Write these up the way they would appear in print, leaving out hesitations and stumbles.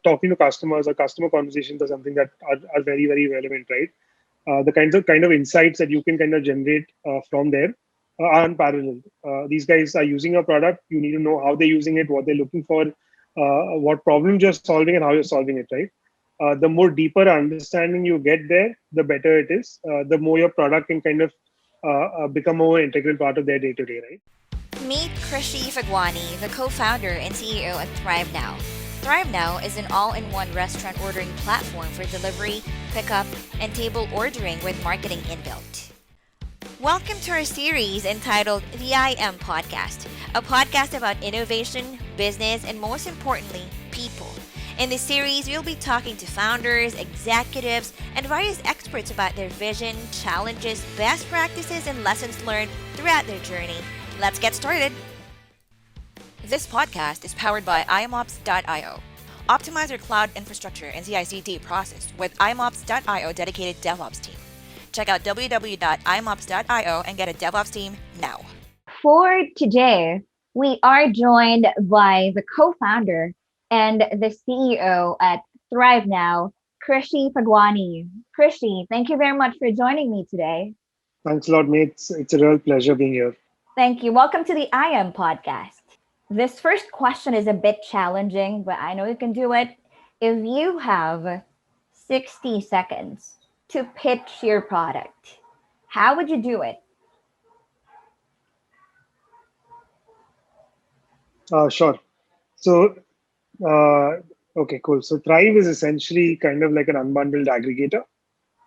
talking to customers or customer conversations are something that are very, very relevant, right? The kind of insights that you can kind of generate from there are unparalleled. These guys are using a product. You need to know how they're using it, what they're looking for, what problems you're solving, and how you're solving it, right? The more deeper understanding you get there, the better it is. The more your product can kind of become a more integral part of their day to day, right? Meet Krishi Fagwani, the co-founder and CEO at Thrive Now. Thrive Now is an all-in-one restaurant ordering platform for delivery, pickup, and table ordering with marketing inbuilt. Welcome to our series entitled the IAM Podcast, a podcast about innovation, business, and most importantly, people. In this series, we'll be talking to founders, executives, and various experts about their vision, challenges, best practices, and lessons learned throughout their journey. Let's get started. This podcast is powered by IAMOps.io. Optimize your cloud infrastructure and CI/CD process with IAMOps.io dedicated DevOps team. Check out www.iamops.io and get a DevOps team now. For today, we are joined by the co-founder and the CEO at Thrive Now, Krishi Fagwani. Krishi, thank you very much for joining me today. Thanks a lot, mate. It's a real pleasure being here. Thank you. Welcome to the IAM podcast. This first question is a bit challenging, but I know you can do it. If you have 60 seconds to pitch your product, how would you do it? Sure. So, okay, cool. So Thrive is essentially kind of like an unbundled aggregator.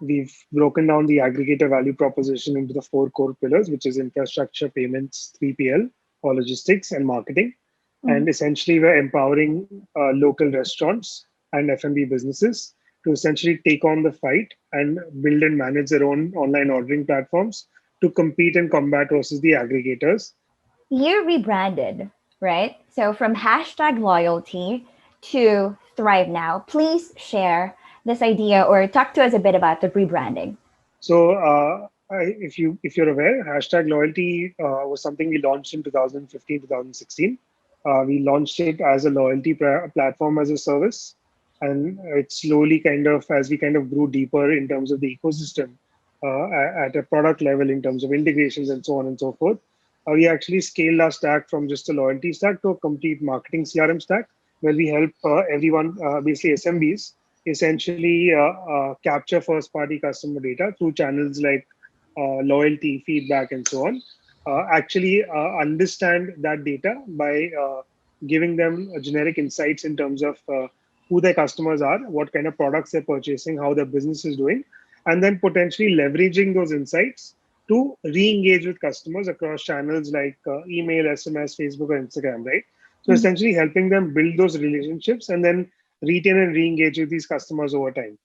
We've broken down the aggregator value proposition into the four core pillars, which is infrastructure, payments, 3PL, or logistics, and marketing. And essentially, we're empowering local restaurants and F&B businesses to essentially take on the fight and build and manage their own online ordering platforms to compete and combat versus the aggregators. You rebranded, right? So from #loyalty to Thrive Now. Please share this idea or talk to us a bit about the rebranding. So, if you're aware, #loyalty was something we launched in 2015, 2016. We launched it as a loyalty platform as a service, and it slowly kind of, as we kind of grew deeper in terms of the ecosystem at a product level in terms of integrations and so on and so forth, we actually scaled our stack from just a loyalty stack to a complete marketing CRM stack, where we help everyone, basically SMBs, essentially capture first-party customer data through channels like loyalty, feedback, and so on. Actually understand that data by giving them generic insights in terms of who their customers are, what kind of products they're purchasing, how their business is doing, and then potentially leveraging those insights to re-engage with customers across channels like email, SMS, Facebook, or Instagram, right? So essentially helping them build those relationships and then retain and re-engage with these customers over time.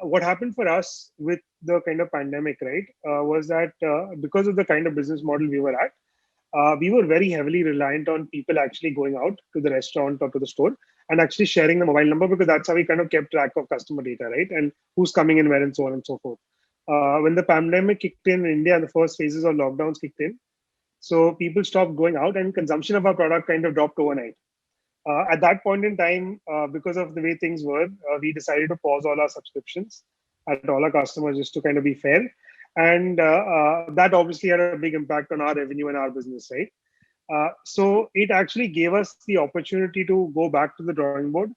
What happened for us with the kind of pandemic, right, was that because of the kind of business model we were at, we were very heavily reliant on people actually going out to the restaurant or to the store and actually sharing the mobile number, because that's how we kind of kept track of customer data, right? And who's coming in where and so on and so forth. When the pandemic kicked in India and the first phases of lockdowns kicked in, so people stopped going out and consumption of our product kind of dropped overnight. At that point in time, because of the way things were, we decided to pause all our subscriptions at all our customers just to kind of be fair. And that obviously had a big impact on our revenue and our business, right? So it actually gave us the opportunity to go back to the drawing board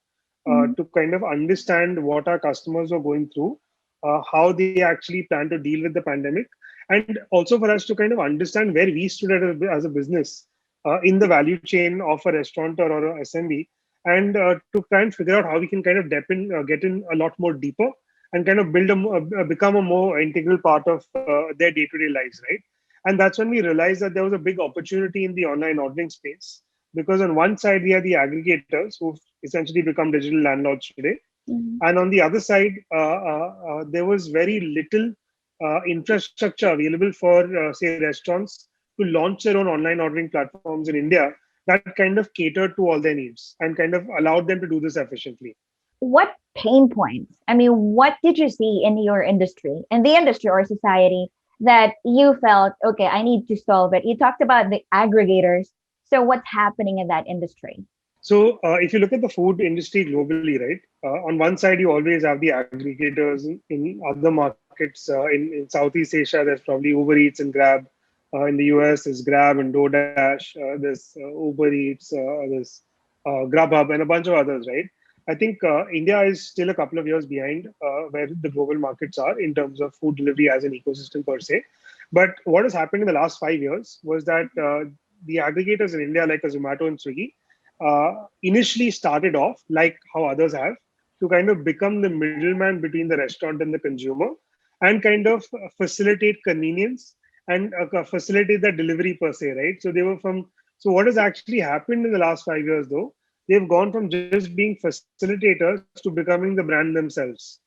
to kind of understand what our customers were going through, how they actually plan to deal with the pandemic, and also for us to kind of understand where we stood as a business in the value chain of a restaurant or a SMB, and to try and figure out how we can kind of get in a lot more deeper and kind of become a more integral part of their day-to-day lives, right? And that's when we realized that there was a big opportunity in the online ordering space, because on one side we have the aggregators who've essentially become digital landlords today, and on the other side there was very little infrastructure available for say restaurants to launch their own online ordering platforms in India that kind of catered to all their needs and kind of allowed them to do this efficiently. What pain points? I mean, what did you see in your industry, in the industry or society, that you felt, okay, I need to solve it? You talked about the aggregators. So what's happening in that industry? If you look at the food industry globally, right, on one side, you always have the aggregators in other markets. In Southeast Asia, there's probably Uber Eats and Grab. In the US, there's Grab and DoorDash. There's Uber Eats, there's Grubhub, and a bunch of others, right? I think India is still a couple of years behind where the global markets are in terms of food delivery as an ecosystem per se. But what has happened in the last 5 years was that the aggregators in India, like a Zomato and Swiggy, initially started off like how others have to kind of become the middleman between the restaurant and the consumer and kind of facilitate convenience and facilitate that delivery per se, right? So what has actually happened in the last 5 years though, they've gone from just being facilitators to becoming the brand themselves.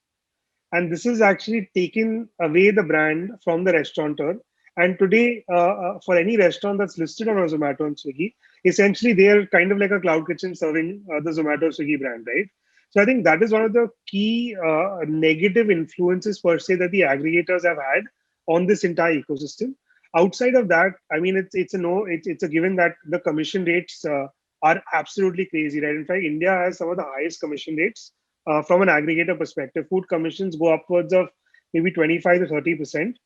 And this is actually taken away the brand from the restaurateur. And today, for any restaurant that's listed on a Zomato and Swiggy, essentially they are kind of like a cloud kitchen serving the Zomato Swiggy brand, right? So I think that is one of the key negative influences per se that the aggregators have had on this entire ecosystem. Outside of that, I mean, it's a given that the commission rates are absolutely crazy, right? In fact, India has some of the highest commission rates from an aggregator perspective. Food commissions go upwards of maybe 25 to 30%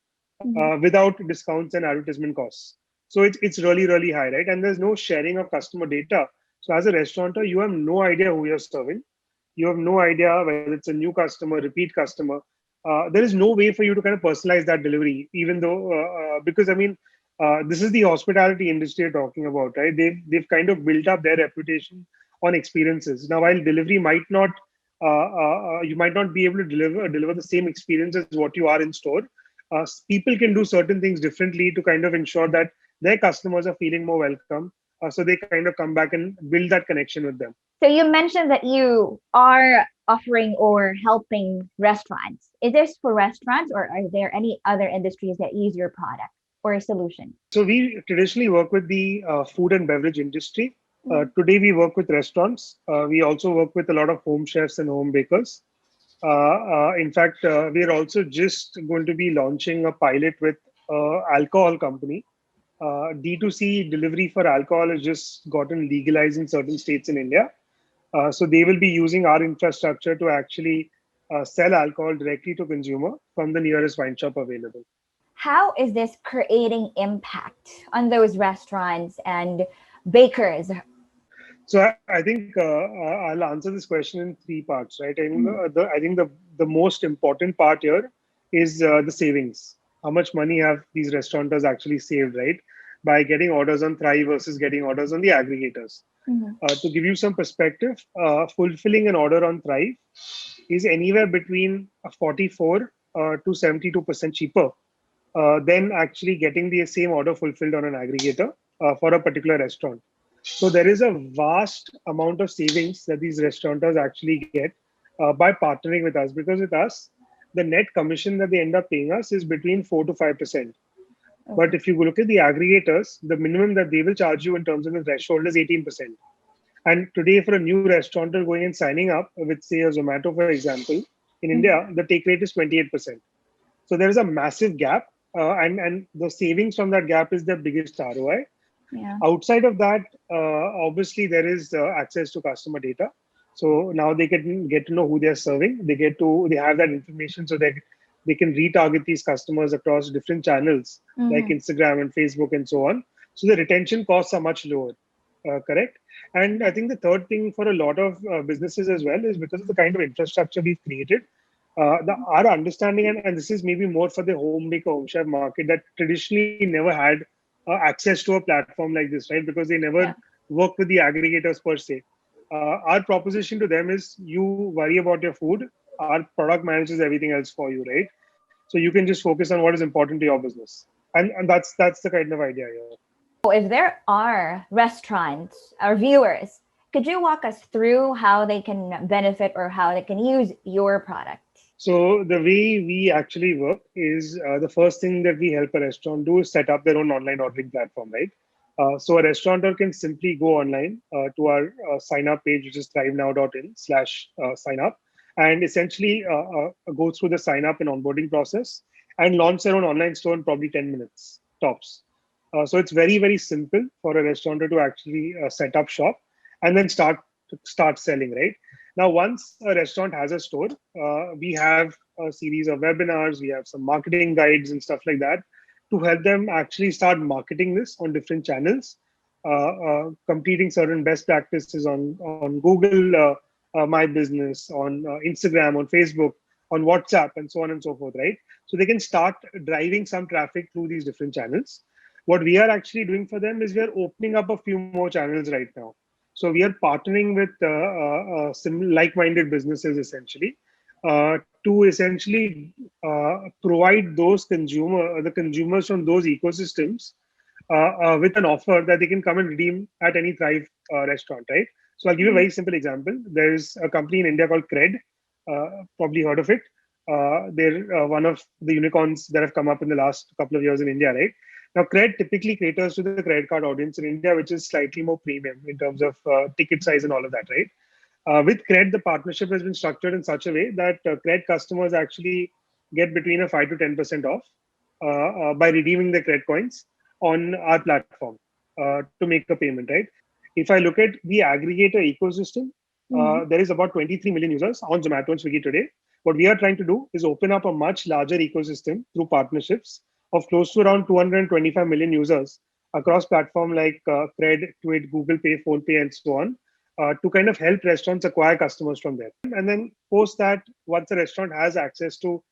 Mhm. without discounts and advertisement costs. So it's really high, right? And there's no sharing of customer data. So as a restaurateur, you have no idea who you're serving. You have no idea whether it's a new customer, repeat customer. There is no way for you to kind of personalize that delivery, even though because I mean, this is the hospitality industry you're talking about, right? They've kind of built up their reputation on experiences. Now, while delivery might not, you might not be able to deliver the same experience as what you are in store. People can do certain things differently to kind of ensure that their customers are feeling more welcome. So they kind of come back and build that connection with them. So you mentioned that you are offering or helping restaurants. Is this for restaurants or are there any other industries that use your product or solution? So we traditionally work with the food and beverage industry. Mhm. Today we work with restaurants. We also work with a lot of home chefs and home bakers. In fact, we are also just going to be launching a pilot with alcohol company. D2C delivery for alcohol has just gotten legalized in certain states in India. So they will be using our infrastructure to actually sell alcohol directly to consumer from the nearest wine shop available. How is this creating impact on those restaurants and bakers? So I think I'll answer this question in three parts, right? And Mhm. I think the most important part here is the savings. How much money have these restaurateurs actually saved, right? By getting orders on Thrive versus getting orders on the aggregators. Mhm. To give you some perspective, fulfilling an order on Thrive is anywhere between 44 to 72% cheaper than actually getting the same order fulfilled on an aggregator for a particular restaurant. So there is a vast amount of savings that these restaurateurs actually get by partnering with us, because with us, the net commission that they end up paying us is between 4 to 5%. But Okay. if you look at the aggregators, the minimum that they will charge you in terms of the threshold is 18%. And today, for a new restaurateur going and signing up with, say, a Zomato, for example, in Mhm. India, the take rate is 28%. So there is a massive gap, and the savings from that gap is the biggest ROI. Yeah. Outside of that, obviously there is access to customer data. So now they can get to know who they're serving. They have that information so that they can retarget these customers across different channels like Mhm. Instagram and Facebook and so on. So the retention costs are much lower. Correct. And I think the third thing for a lot of businesses as well is because of the kind of infrastructure we've created. Our understanding, and this is maybe more for the home maker, home chef market that traditionally never had access to a platform like this, right? Because they never Yeah. work with the aggregators per se. Our proposition to them is you worry about your food, our product manages everything else for you, right? So you can just focus on what is important to your business. And that's the kind of idea here. So if there are restaurants or viewers, could you walk us through how they can benefit or how they can use your product? So the way we actually work is the first thing that we help a restaurant do is set up their own online ordering platform, right? So a restaurateur can simply go online to our sign up page, which is thrivenow.in/sign up, and essentially go through the sign up and onboarding process and launch their own online store in probably 10 minutes tops. So it's very simple for a restaurateur to actually set up shop. and then start selling, right? Now, once a restaurant has a store, we have a series of webinars, we have some marketing guides and stuff like that to help them actually start marketing this on different channels, completing certain best practices on Google, My Business, on Instagram, on Facebook, on WhatsApp, and so on and so forth, right? So they can start driving some traffic through these different channels. What we are actually doing for them is we are opening up a few more channels right now. So we are partnering with some like-minded businesses essentially to essentially provide the consumers from those ecosystems with an offer that they can come and redeem at any Thrive restaurant, right? So I'll give you a Mhm. very simple example. There's a company in India called Cred. Probably heard of it. They're one of the unicorns that have come up in the last couple of years in India, right? Now, Cred typically caters to the credit card audience in India, which is slightly more premium in terms of ticket size and all of that, right? With Cred, the partnership has been structured in such a way that Cred customers actually get between a 5 to 10% off by redeeming their Cred coins on our platform to make a payment, right? If I look at the aggregator ecosystem, Mhm. there is about 23 million users on Zomato and Swiggy today. What we are trying to do is open up a much larger ecosystem through partnerships of close to around 225 million users across platforms like Cred, Twit, Google Pay, PhonePe, and so on, to kind of help restaurants acquire customers from there. And then post that, once a restaurant has access to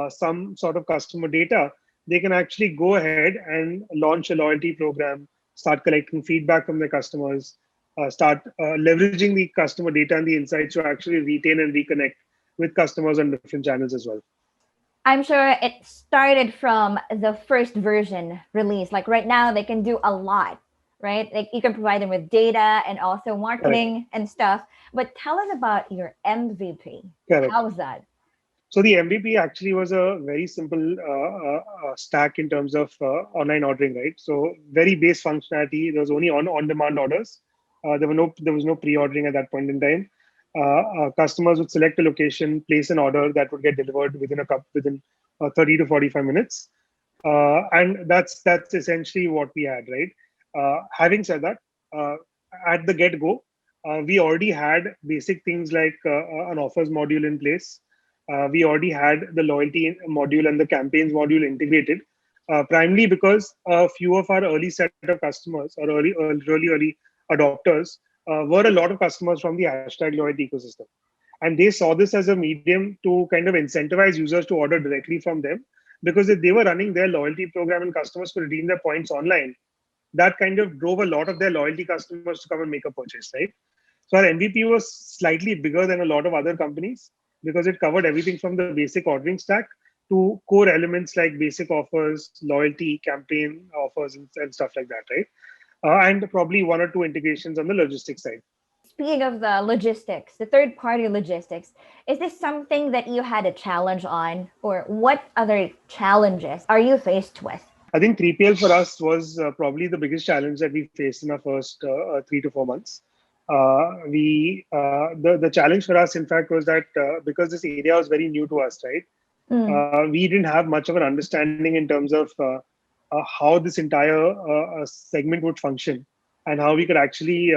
some sort of customer data, they can actually go ahead and launch a loyalty program, start collecting feedback from their customers, start leveraging the customer data and the insights to actually retain and reconnect with customers on different channels as well. I'm sure it started from the first version release. Like right now, they can do a lot, right? Like you can provide them with data and also Correct. marketing and stuff. But tell us about your MVP. Correct. How's that? So the MVP actually was a very simple stack in terms of online ordering, right? So very base functionality. There was only on-demand orders. There was no pre-ordering at that point in time. Customers would select a location, place an order that would get delivered within 30 to 45 minutes, and that's essentially what we had, right? Having said that, uh, at the get-go, we already had basic things like an offers module in place. We already had the loyalty module and the campaigns module integrated, primarily because a few of our early set of customers or really early adopters were a lot of customers from the hashtag loyalty ecosystem. And they saw this as a medium to kind of incentivize users to order directly from them, because if they were running their loyalty program and customers could redeem their points online, that kind of drove a lot of their loyalty customers to come and make a purchase, right? So our MVP was slightly bigger than a lot of other companies because it covered everything from the basic ordering stack to core elements like basic offers, loyalty, campaign offers, and stuff like that, right? And probably one or two integrations on the logistics side. Speaking of the logistics, the third party logistics, is this something that you had a challenge on, or what other challenges are you faced with? I think 3PL for us was probably the biggest challenge that we faced in our first 3 to 4 months. The challenge for us, in fact, was that because this area was very new to us, right? Mm. We didn't have much of an understanding in terms of how this entire segment would function and how we could actually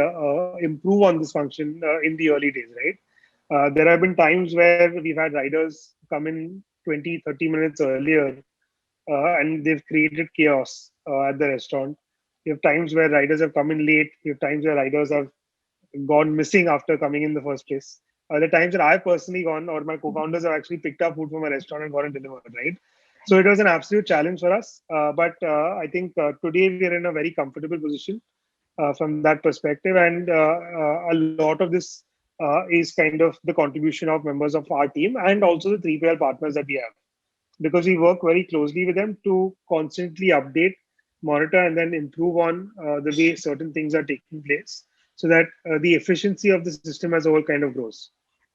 improve on this function in the early days, right? There have been times where we've had riders come in 20, 30 minutes earlier, and they've created chaos at the restaurant. You have times where riders have come in late. You have times where riders have gone missing after coming in the first place. The times that I've personally gone, or my co-founders have actually picked up food from a restaurant and gone and delivered, right? So it was an absolute challenge for us. But I think today we are in a very comfortable position from that perspective. And a lot of this is kind of the contribution of members of our team and also the 3PL partners that we have, because we work very closely with them to constantly update, monitor, and then improve on the way certain things are taking place so that the efficiency of the system as a whole kind of grows.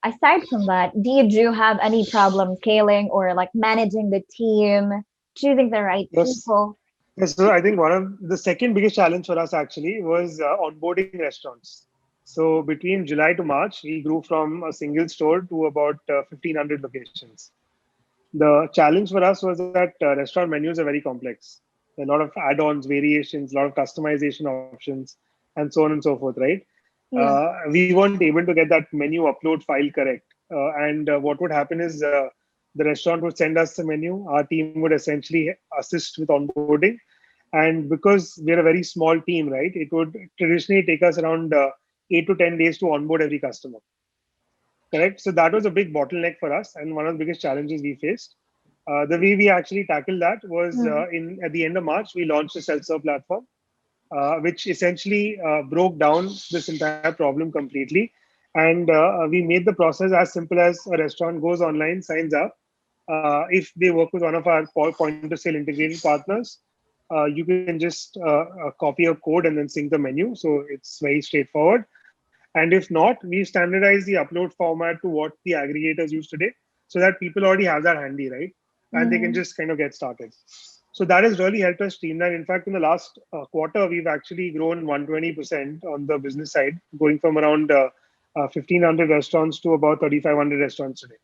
Aside from that, did you have any problem scaling or like managing the team, choosing the right Yes. people? Yes, so I think one of the second biggest challenge for us actually was onboarding restaurants. So between July to March, we grew from a single store to about 1,500 locations. The challenge for us was that restaurant menus are very complex. There are a lot of add-ons, variations, a lot of customization options, and so on and so forth, right? Yeah. We weren't able to get that menu upload file correct. And what would happen is the restaurant would send us the menu. Our team would essentially assist with onboarding. And because we're a very small team, right, it would traditionally take us around 8 to 10 days to onboard every customer. Correct. So that was a big bottleneck for us and one of the biggest challenges we faced. The way we actually tackled that was Mm. in at the end of March, we launched a self-serve platform, which essentially broke down this entire problem completely. And we made the process as simple as a restaurant goes online, signs up. If they work with one of our point of sale integrated partners, you can just copy a code and then sync the menu. So it's very straightforward. And if not, we standardize the upload format to what the aggregators use today so that people already have that handy, right? And they can Mm-hmm. just kind of get started. So that has really helped us streamline. In fact, in the last quarter, we've actually grown 120% on the business side, going from around 1,500 restaurants to about 3,500 restaurants today.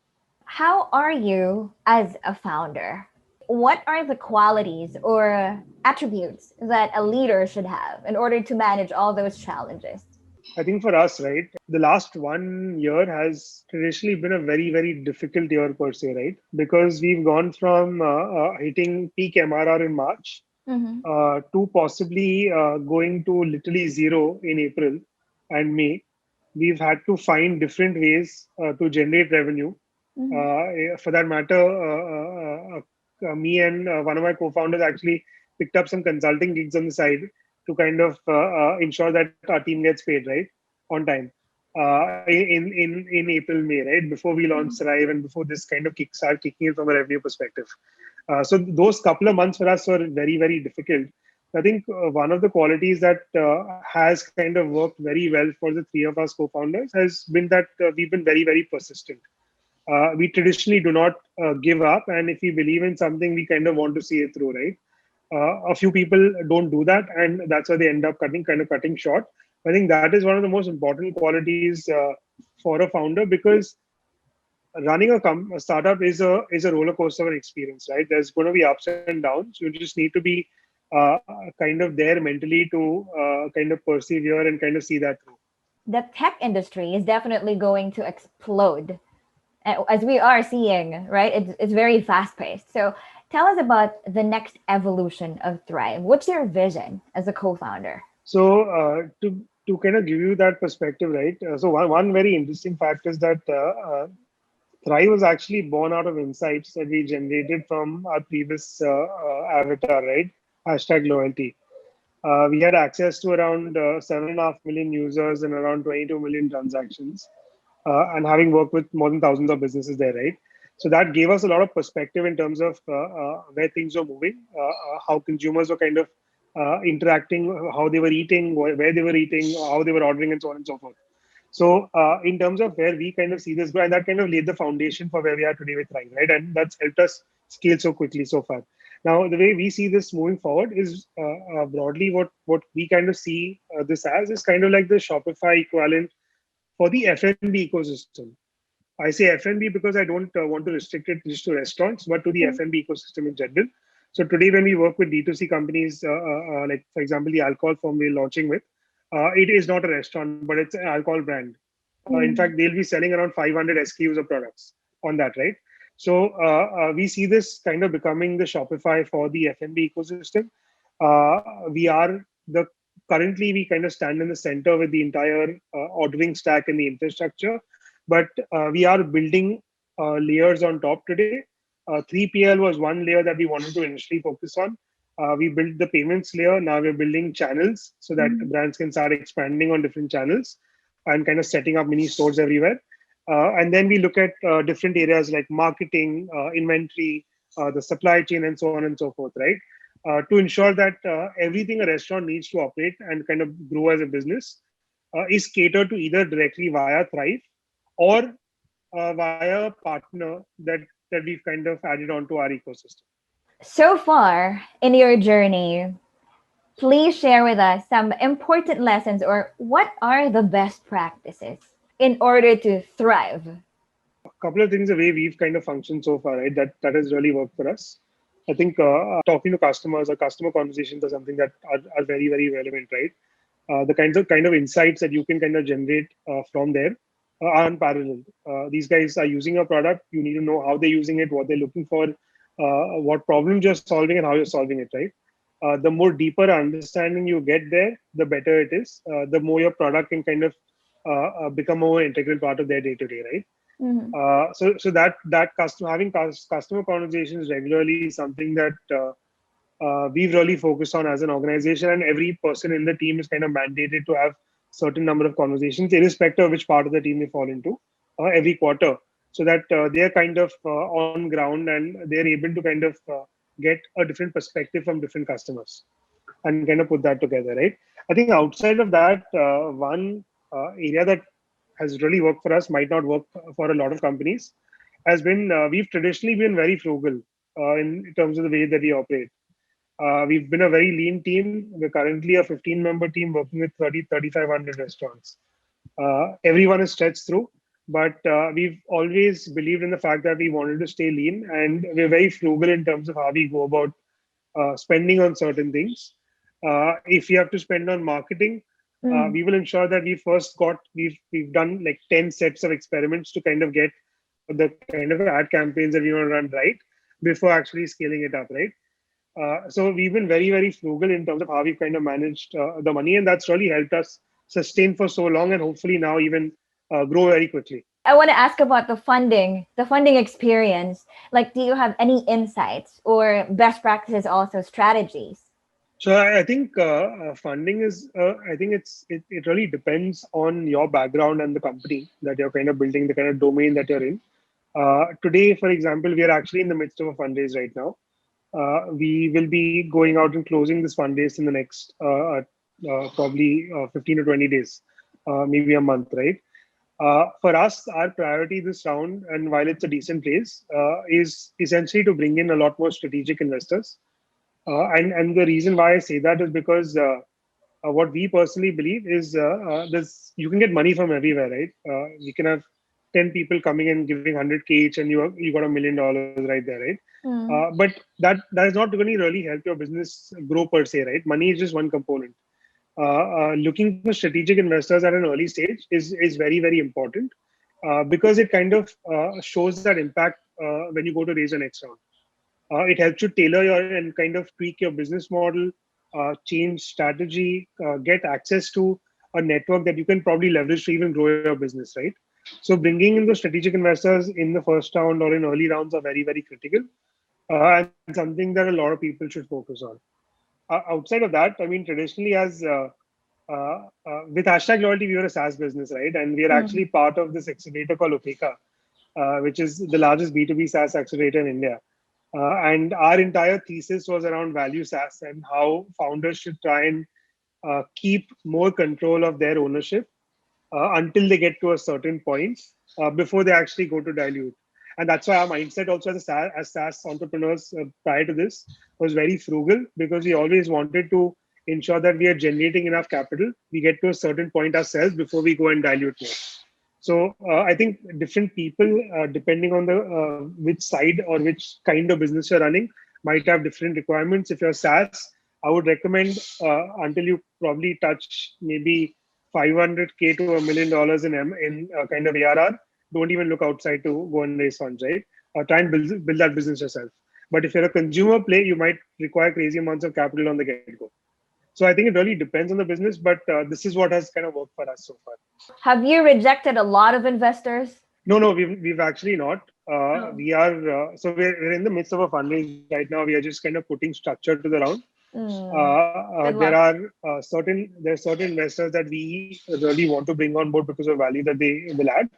How are you as a founder? What are the qualities or attributes that a leader should have in order to manage all those challenges? I think for us, right, the last 1 year has traditionally been a very, very difficult year per se, right? Because we've gone from hitting peak MRR in March Mm-hmm. to possibly going to literally zero in April and May. We've had to find different ways to generate revenue. Mm-hmm. For that matter, me and one of my co-founders actually picked up some consulting gigs on the side to kind of ensure that our team gets paid right on time in April May, right, before we launch Thrive and before this kind of start kicking in from a revenue perspective. So those couple of months for us were very, very difficult. I think one of the qualities that has kind of worked very well for the three of us co-founders has been that we've been very, very persistent. We traditionally do not give up, and if we believe in something, we kind of want to see it through, right? A few people don't do that, and that's why they end up cutting short. I think that is one of the most important qualities for a founder, because running a startup is a roller coaster of an experience, right? There's going to be ups and downs. You just need to be kind of there mentally to kind of persevere and kind of see that through. The tech industry is definitely going to explode as we are seeing, right? It's very fast paced. So tell us about the next evolution of Thrive. What's your vision as a co founder? So to kind of give you that perspective, right? So one very interesting fact is that Thrive was actually born out of insights that we generated from our previous avatar, right? Hashtag loyalty. We had access to around 7.5 million users and around 22 million transactions, and having worked with more than thousands of businesses there, right? So that gave us a lot of perspective in terms of where things were moving, how consumers were kind of interacting, how they were eating, where they were eating, how they were ordering, and so on and so forth. So, in terms of where we kind of see this go, and that kind of laid the foundation for where we are today with Thrive, right? And that's helped us scale so quickly so far. Now, the way we see this moving forward is broadly what we kind of see this as is kind of like the Shopify equivalent for the F&B ecosystem. I say F&B because I don't want to restrict it just to restaurants, but to the Mm. F&B ecosystem in general. So today, when we work with D2C companies, like for example, the alcohol firm we're launching with, it is not a restaurant, but it's an alcohol brand. In fact, Mm. they'll be selling around 500 SKUs of products on that, right? So we see this kind of becoming the Shopify for the F&B ecosystem. We are the currently we kind of stand in the center with the entire ordering stack and the infrastructure, but we are building layers on top today. 3PL was one layer that we wanted to initially focus on. We built the payments layer. Now we're building channels so that Mm. brands can start expanding on different channels and kind of setting up mini stores everywhere. And then we look at different areas like marketing, inventory, the supply chain, and so on and so forth, right? To ensure that everything a restaurant needs to operate and kind of grow as a business is catered to either directly via Thrive or via a partner that we've kind of added onto our ecosystem. So far in your journey, please share with us some important lessons or what are the best practices in order to thrive. A couple of things the way we've kind of functioned so far, right? That has really worked for us. I think talking to customers or customer conversations are something that are very, very relevant, right? the kind of insights that you can kind of generate from there are unparalleled. These guys are using a product. You need to know how they're using it, what they're looking for, what problems you're solving, and how you're solving it. Right. The more deeper understanding you get there, the better it is. The more your product can kind of become a more integral part of their day to day. Right. Mm-hmm. So that customer conversations regularly is something that we've really focused on as an organization, and every person in the team is kind of mandated to have certain number of conversations, irrespective of which part of the team they fall into, every quarter, so that they're kind of on ground and they're able to kind of get a different perspective from different customers and kind of put that together, right? I think outside of that, one area that has really worked for us, might not work for a lot of companies, has been we've traditionally been very frugal in terms of the way that we operate. We've been a very lean team. We're currently a 15-member team working with 3,500 restaurants. Everyone is stretched through, but we've always believed in the fact that we wanted to stay lean, and we're very frugal in terms of how we go about spending on certain things. If we have to spend on marketing, Mm. we will ensure that we've done like 10 sets of experiments to kind of get the kind of ad campaigns that we want to run right before actually scaling it up, right? So we've been very, very frugal in terms of how we've kind of managed the money, and that's really helped us sustain for so long, and hopefully now even grow very quickly. I want to ask about the funding experience. Like, do you have any insights or best practices, also strategies? So I think funding is, I think it really depends on your background and the company that you're kind of building, the kind of domain that you're in. Today, for example, we are actually in the midst of a fundraise right now. We will be going out and closing this fundraise in the next probably 15 to 20 days, maybe a month, right? For us, our priority this round, and while it's a decent place, is essentially to bring in a lot more strategic investors. And the reason why I say that is because what we personally believe is there's you can get money from everywhere, right? You can have 10 people coming and giving 100K each, and you got $1 million right there, right? Mm. But that is not going to really help your business grow per se, right? Money is just one component. Looking for strategic investors at an early stage is very, very important, because it kind of shows that impact when you go to raise your next round. It helps you tailor your and kind of tweak your business model, change strategy, get access to a network that you can probably leverage to even grow your business, right? So bringing in the strategic investors in the first round or in early rounds are very, very critical, and something that a lot of people should focus on. Outside of that, I mean, traditionally, as with hashtag loyalty, we were a SaaS business, right? And we are actually Mm. part of this accelerator called Opeka, which is the largest B2B SaaS accelerator in India. And our entire thesis was around value SaaS and how founders should try and keep more control of their ownership until they get to a certain point before they actually go to dilute. And that's why our mindset also as SaaS entrepreneurs prior to this was very frugal, because we always wanted to ensure that we are generating enough capital. We get to a certain point ourselves before we go and dilute more. So I think different people, depending on the which side or which kind of business you're running, might have different requirements. If you're SaaS, I would recommend until you probably touch maybe 500K to $1 million in kind of ARR, don't even look outside to go and raise funds, right? Try and build that business yourself. But if you're a consumer play, you might require crazy amounts of capital on the get-go. So I think it really depends on the business, but this is what has kind of worked for us so far. Have you rejected a lot of investors? No, we've actually not. Oh. We are we're in the midst of a fundraise right now. We are just kind of putting structure to the round. Mm. Good There luck. are certain investors that we really want to bring on board because of value that they will add,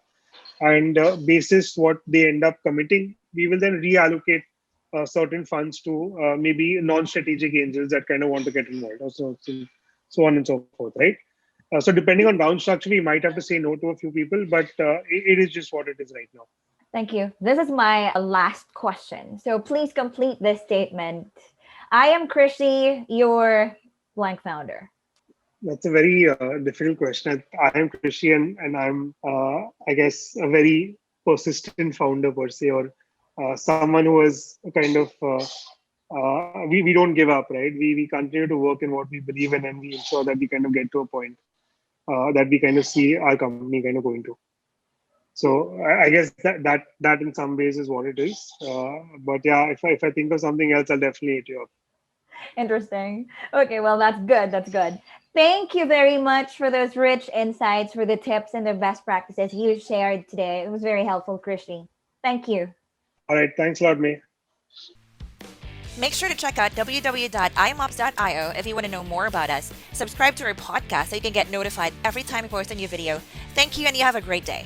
and basis what they end up committing, we will then reallocate certain funds to maybe non-strategic angels that kind of want to get involved, or so on and so forth, right? So depending on down structure, we might have to say no to a few people, but it is just what it is right now. Thank you. This is my last question. So please complete this statement. I am Krishi, your blank founder. That's a very difficult question. I am Christian, and I'm, I guess, a very persistent founder per se, or someone who has kind of we don't give up, right? We continue to work in what we believe in, and we ensure that we kind of get to a point that we kind of see our company kind of going to. So I guess that in some ways is what it is. But yeah, if I think of something else, I'll definitely hit you up. Interesting. Okay, well, that's good. That's good. Thank you very much for those rich insights, for the tips and the best practices you shared today. It was very helpful, Krishi. Thank you. All right, thanks a lot, May. Make sure to check out www.imops.io if you want to know more about us. Subscribe to our podcast so you can get notified every time we post a new video. Thank you, and you have a great day.